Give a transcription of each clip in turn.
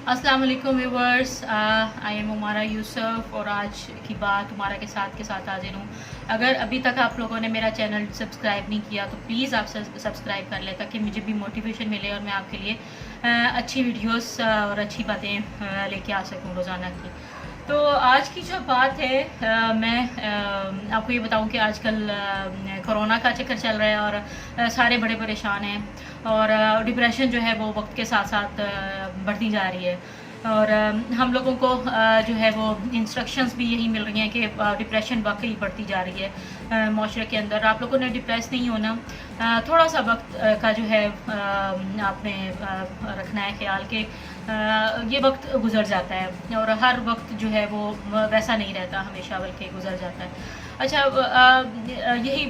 अस्सलाम वालेकुम viewers, I am Umara Yusuf और आज की बात उमारा के साथ हाजिर हूँ। अगर अभी तक आप लोगों ने मेरा चैनल सब्सक्राइब नहीं किया तो प्लीज़ आप सब्सक्राइब कर लें ताकि मुझे भी मोटिवेशन मिले और मैं आपके लिए अच्छी वीडियोस और अच्छी बातें लेके आ सकूँ रोज़ाना की। तो आज की जो बात है, मैं आपको ये बताऊं कि आजकल कोरोना का चक्कर चल रहा है और सारे बड़े परेशान हैं और डिप्रेशन जो है वो वक्त के साथ साथ बढ़ती जा रही है। और हम लोगों को जो है वो इंस्ट्रक्शंस भी यही मिल रही हैं कि डिप्रेशन वाकई बढ़ती जा रही है माशरे के अंदर। आप लोगों ने डिप्रेस नहीं होना, थोड़ा सा वक्त का जो है आपने रखना है ख्याल के ये वक्त गुजर जाता है और हर वक्त जो है वो वैसा नहीं रहता हमेशा, बल्कि गुजर जाता है। अच्छा, यही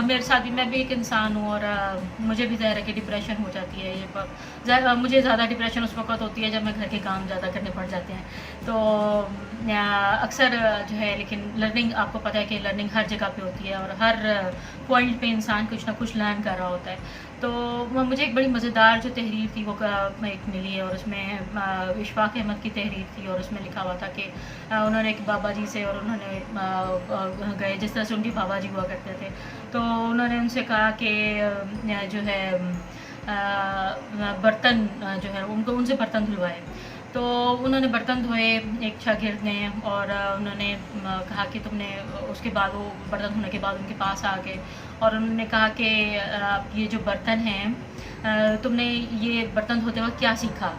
मेरे साथ भी, मैं भी एक इंसान हूँ और मुझे भी ज़ाहिर है कि डिप्रेशन हो जाती है। मुझे ज़्यादा डिप्रेशन उस वक्त होती है जब मैं घर के काम ज़्यादा करने पड़ जाते हैं। तो अक्सर जो है, लेकिन लर्निंग, आपको पता है कि लर्निंग हर जगह पे होती है और हर पॉइंट पे इंसान कुछ ना कुछ लर्न कर रहा होता है। तो मुझे एक बड़ी मज़ेदार जो तहरीर थी वो एक मिली है और उसमें इशफाक अहमद की तहरीर थी और उसमें लिखा हुआ था कि उन्होंने एक बाबा जी से, और उन्होंने गए जिस तरह से उनके बाबा जी हुआ करते थे, तो उन्होंने उनसे कहा कि जो है बर्तन जो है उनको उनसे बर्तन धुलवाए। तो उन्होंने बर्तन धोए एक शागिर्द ने और उन्होंने कहा कि तुमने, उसके बाद वो बर्तन धोने के बाद उनके पास आ गए और उन्होंने कहा कि ये जो बर्तन हैं, तुमने ये बर्तन धोते वक्त क्या सीखा?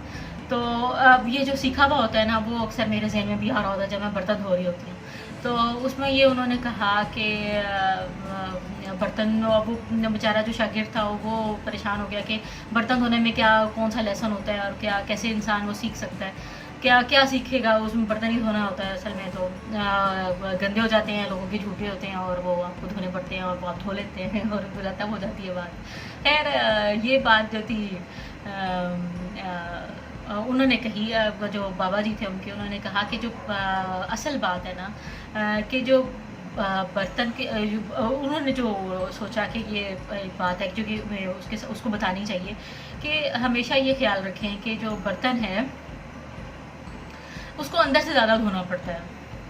तो अब ये जो सीखा हुआ होता है ना, वो अक्सर मेरे जहन में भी आ रहा होता है जब मैं बर्तन धो रही होती हूँ। तो उसमें ये उन्होंने कहा कि बर्तन, वो बेचारा जो शागिर्द था वो परेशान हो गया कि बर्तन धोने में क्या, कौन सा लेसन होता है और क्या, कैसे इंसान वो सीख सकता है, क्या क्या सीखेगा, उसमें बर्तन ही धोना होता है असल में। तो गंदे हो जाते हैं, लोगों के झूठे होते हैं और वो आपको धोने पड़ते हैं और वो आप धो लेते हैं और खत्म हो जाती है बात। खैर, ये बात जो थी उन्होंने कही, जो बाबा जी थे उनके, उन्होंने कहा कि जो असल बात है ना, कि जो बर्तन के उन्होंने जो सोचा कि ये एक बात है जो कि उसको बतानी चाहिए कि हमेशा ये ख्याल रखें कि जो बर्तन है उसको अंदर से ज़्यादा धोना पड़ता है,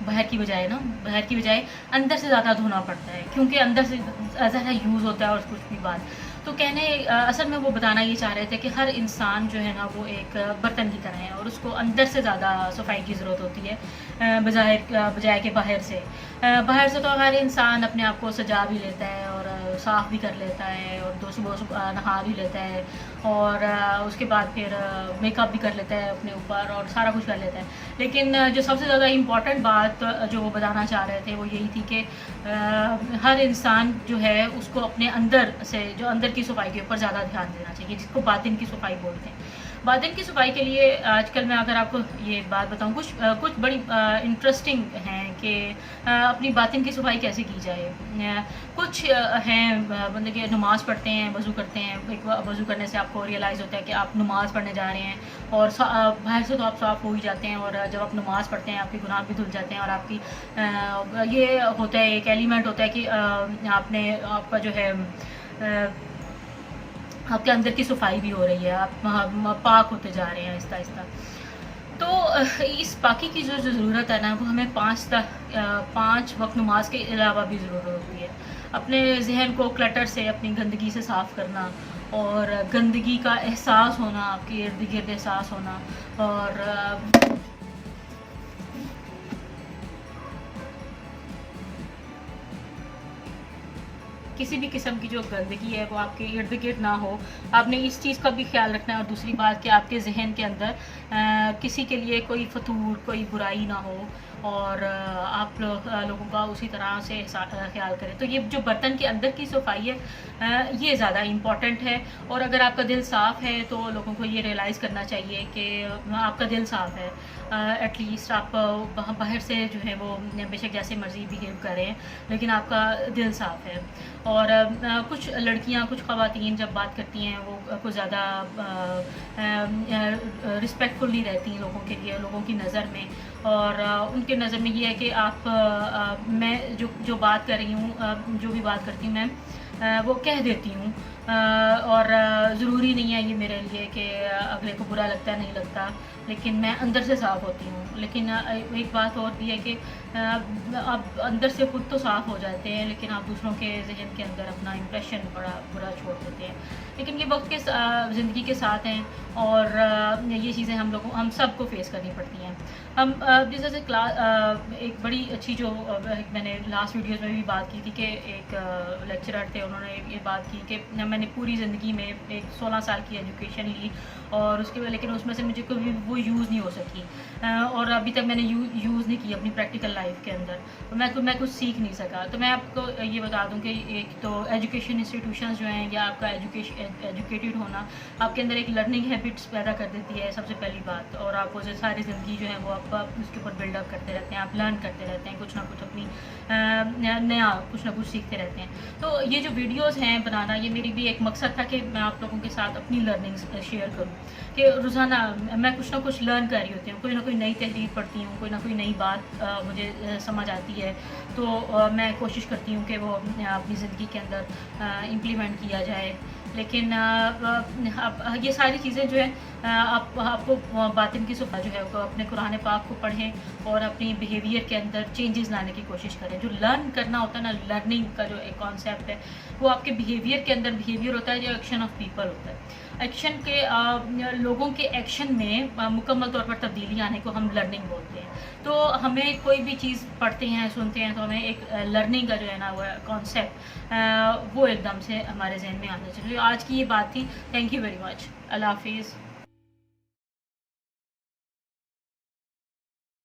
बाहर की बजाय ना, बाहर की बजाय अंदर से ज़्यादा धोना पड़ता है, क्योंकि अंदर से ज़्यादा यूज़ होता है और कुछ भी बात। तो कहने असल में वो बताना ये चाह रहे थे कि हर इंसान जो है ना वो एक बर्तन की तरह है और उसको अंदर से ज़्यादा सफाई की ज़रूरत होती है बजाय के बाहर से। बाहर से तो हर इंसान अपने आप को सजा भी लेता है और साफ़ भी कर लेता है और सुबह नहा भी लेता है और उसके बाद फिर मेकअप भी कर लेता है अपने ऊपर और सारा कुछ कर लेता है। लेकिन जो सबसे ज़्यादा इम्पॉर्टेंट बात जो वो बताना चाह रहे थे वो यही थी कि हर इंसान जो है उसको अपने अंदर से, जो अंदर की सफाई के ऊपर ज़्यादा ध्यान देना चाहिए, जिसको बातिन की सफाई बोलते हैं। बातिन की सफाई के लिए आजकल मैं अगर आपको ये बात बताऊं, कुछ बड़ी इंटरेस्टिंग हैं कि अपनी बातिन की सफाई कैसे की जाए। कुछ हैं बंदे के नमाज़ पढ़ते हैं, वज़ू करते हैं, एक वज़ू करने से आपको रियलाइज़ होता है कि आप नमाज़ पढ़ने जा रहे हैं और बाहर से तो आप साफ़ हो ही जाते हैं और जब आप नमाज़ पढ़ते हैं आपके गुनाह भी धुल जाते हैं और आपकी ये होता है, एक एलिमेंट होता है कि आपका जो है आपके अंदर की सफाई भी हो रही है, आप पाक होते जा रहे हैं आहिस्ता आहिस्ता। तो इस पाकी की जो ज़रूरत है ना, वो हमें 5 वक्त नमाज के अलावा भी ज़रूरत होती है। अपने जहन को क्लटर से, अपनी गंदगी से साफ़ करना और गंदगी का एहसास होना, आपके इर्द गिर्द एहसास होना और किसी भी किस्म की जो गंदगी है वो आपके इर्द गिर्द ना हो। आपने इस चीज़ का भी ख्याल रखना है और दूसरी बात कि आपके जहन के अंदर किसी के लिए कोई फतूर, कोई बुराई ना हो और आप लोगों का उसी तरह से ख्याल करें। तो ये जो बर्तन के अंदर की सफाई है, ये ज़्यादा इम्पॉर्टेंट है। और अगर आपका दिल साफ़ है तो लोगों को ये रियलाइज़ करना चाहिए कि आपका दिल साफ़ है। एटलीस्ट आप बाहर से जो है वो बेशक जैसे मर्ज़ी बिहेव करें, लेकिन आपका दिल साफ़ है। और कुछ लड़कियां, कुछ ख़वातीन जब बात करती हैं वो कुछ ज़्यादा रिस्पेक्टफुल नहीं रहती लोगों के लिए, लोगों की नज़र में। और उनके नज़र में ये है कि मैं जो बात कर रही हूँ, जो भी बात करती हूँ मैं, وہ کہہ دیتی ہوں، اور ضروری نہیں ہے یہ میرے لیے کہ اگلے کو برا لگتا ہے نہیں لگتا، لیکن میں اندر سے صاف ہوتی ہوں. لیکن ایک بات اور بھی ہے کہ آپ اندر سے خود تو صاف ہو جاتے ہیں، لیکن آپ دوسروں کے ذہن کے اندر اپنا امپریشن بڑا برا چھوڑ دیتے ہیں. لیکن یہ وقت کے زندگی کے ساتھ ہیں، اور یہ چیزیں ہم سب کو فیس کرنی پڑتی ہیں. ہم جیسے ایک بڑی اچھی جو میں نے لاسٹ ویڈیوز میں بھی بات کی تھی کہ ایک لیکچرر تھے، انہوں نے یہ بات کی کہ میں نے پوری زندگی میں ایک 16 سال کی ایجوکیشن لی، اور اس کے بعد لیکن اس میں سے مجھے کبھی وہ یوز نہیں ہو سکی، اور ابھی تک میں نے یوز نہیں کی اپنی پریکٹیکل لائف کے اندر. میں کچھ سیکھ نہیں سکا. تو میں آپ کو یہ بتا دوں کہ ایک تو ایجوکیشن انسٹیٹیوشنز جو ہیں، یا آپ کا ایجوکیٹڈ ہونا آپ کے اندر ایک لرننگ ہیبٹس پیدا کر دیتی ہے، سب سے پہلی بات. اور آپ کو ساری زندگی جو ہے وہ آپ اس کے اوپر بلڈ اپ کرتے رہتے ہیں، آپ لرن کرتے رہتے ہیں، کچھ نہ کچھ اپنی نیا کچھ نہ کچھ سیکھتے رہتے ہیں. تو یہ جو ویڈیوز ہیں بنانا، یہ میری بھی ایک مقصد تھا کہ میں آپ لوگوں کے ساتھ اپنی لرننگ شیئر کروں، کہ روزانہ میں کچھ نہ کچھ لرن کر رہی ہوتی ہوں، کوئی نہ کوئی نئی تحریر پڑھتی ہوں، کوئی نہ کوئی نئی بات مجھے سمجھ آتی ہے، تو میں کوشش کرتی ہوں کہ وہ اپنی زندگی کے اندر امپلیمنٹ کیا جائے. لیکن یہ ساری چیزیں جو ہے آپ کو باطن کی صبح جو ہے وہ اپنے قرآن پاک کو پڑھیں، اور اپنی بیہیویئر کے اندر چینجز لانے کی کوشش کریں. جو لرن کرنا ہوتا ہے نا، لرننگ کا جو ایک کانسیپٹ ہے، وہ آپ کے بیہیویئر کے اندر بیہیویئر ہوتا ہے، جو ایکشن آف پیپل ہوتا ہے. ایکشن کے لوگوں کے ایکشن میں مکمل طور پر تبدیلی آنے کو ہم لرننگ بولتے ہیں. تو ہمیں کوئی بھی چیز پڑھتے ہیں سنتے ہیں تو ہمیں ایک لرننگ کا جو ہے نا وہ کانسیپٹ وہ ایک دم سے ہمارے ذہن میں آنا چاہیے. آج کی یہ بات تھی. Thank you very much. اللہ حافظ.